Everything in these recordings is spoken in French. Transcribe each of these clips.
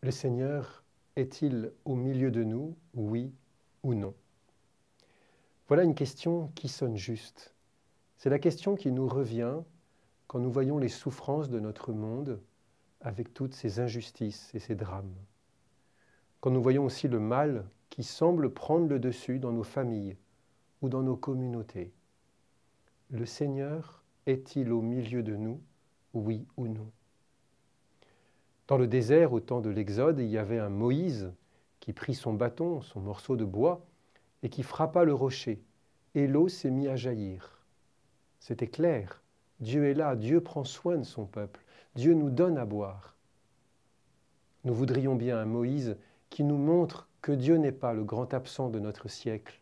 Le Seigneur est-il au milieu de nous, oui ou non? Voilà une question qui sonne juste. C'est la question qui nous revient quand nous voyons les souffrances de notre monde avec toutes ces injustices et ces drames. Quand nous voyons aussi le mal qui semble prendre le dessus dans nos familles ou dans nos communautés. Le Seigneur est-il au milieu de nous, oui ou non? Dans le désert, au temps de l'Exode, il y avait un Moïse qui prit son bâton, son morceau de bois, et qui frappa le rocher, et l'eau s'est mise à jaillir. C'était clair, Dieu est là, Dieu prend soin de son peuple, Dieu nous donne à boire. Nous voudrions bien un Moïse qui nous montre que Dieu n'est pas le grand absent de notre siècle,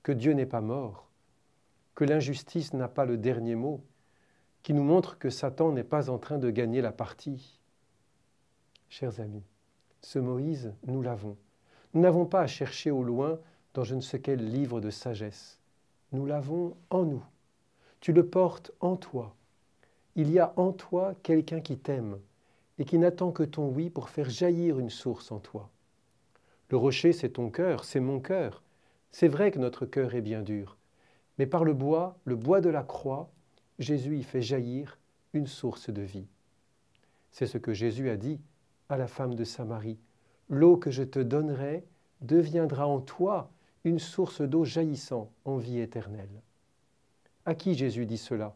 que Dieu n'est pas mort, que l'injustice n'a pas le dernier mot, qui nous montre que Satan n'est pas en train de gagner la partie. Chers amis, ce Moïse, nous l'avons. Nous n'avons pas à chercher au loin dans je ne sais quel livre de sagesse. Nous l'avons en nous. Tu le portes en toi. Il y a en toi quelqu'un qui t'aime et qui n'attend que ton oui pour faire jaillir une source en toi. Le rocher, c'est ton cœur, c'est mon cœur. C'est vrai que notre cœur est bien dur, mais par le bois de la croix, Jésus y fait jaillir une source de vie. C'est ce que Jésus a dit à la femme de Samarie. L'eau que je te donnerai deviendra en toi une source d'eau jaillissant en vie éternelle. À qui Jésus dit cela?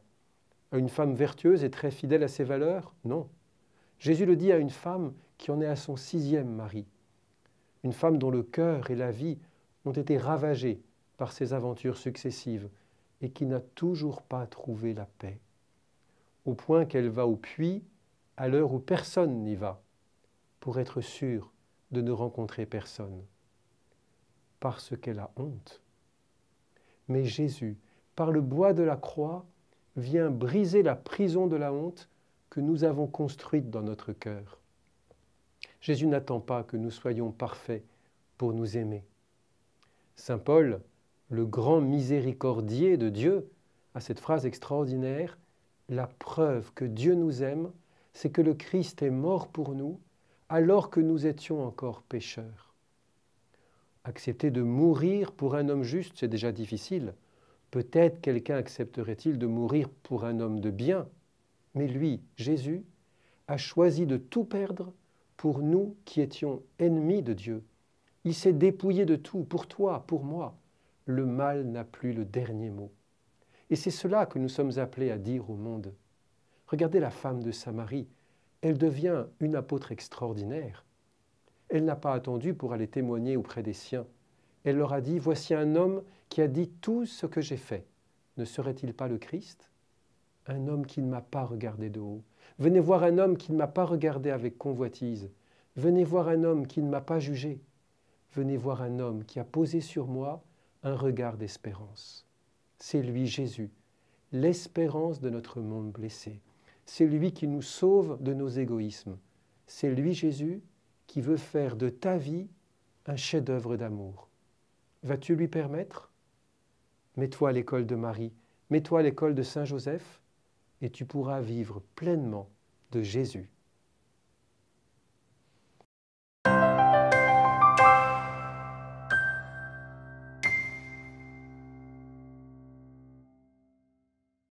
À une femme vertueuse et très fidèle à ses valeurs? Non. Jésus le dit à une femme qui en est à son 6e mari. Une femme dont le cœur et la vie ont été ravagés par ses aventures successives et qui n'a toujours pas trouvé la paix. Au point qu'elle va au puits à l'heure où personne n'y va, pour être sûre de ne rencontrer personne. Parce qu'elle a honte. Mais Jésus, par le bois de la croix, vient briser la prison de la honte que nous avons construite dans notre cœur. Jésus n'attend pas que nous soyons parfaits pour nous aimer. Saint Paul, le grand miséricordier de Dieu, a cette phrase extraordinaire, « La preuve que Dieu nous aime, c'est que le Christ est mort pour nous alors que nous étions encore pécheurs. » Accepter de mourir pour un homme juste, c'est déjà difficile. Peut-être quelqu'un accepterait-il de mourir pour un homme de bien. Mais lui, Jésus, a choisi de tout perdre pour nous qui étions ennemis de Dieu. Il s'est dépouillé de tout, pour toi, pour moi. Le mal n'a plus le dernier mot. Et c'est cela que nous sommes appelés à dire au monde. Regardez la femme de Samarie. Elle devient une apôtre extraordinaire. Elle n'a pas attendu pour aller témoigner auprès des siens. Elle leur a dit, voici un homme qui a dit tout ce que j'ai fait. Ne serait-il pas le Christ? Un homme qui ne m'a pas regardé de haut. Venez voir un homme qui ne m'a pas regardé avec convoitise. Venez voir un homme qui ne m'a pas jugé. Venez voir un homme qui a posé sur moi un regard d'espérance. C'est lui Jésus, l'espérance de notre monde blessé. C'est lui qui nous sauve de nos égoïsmes. C'est lui Jésus qui veut faire de ta vie un chef-d'œuvre d'amour. Vas-tu lui permettre? Mets-toi à l'école de Marie, mets-toi à l'école de Saint Joseph, et tu pourras vivre pleinement de Jésus.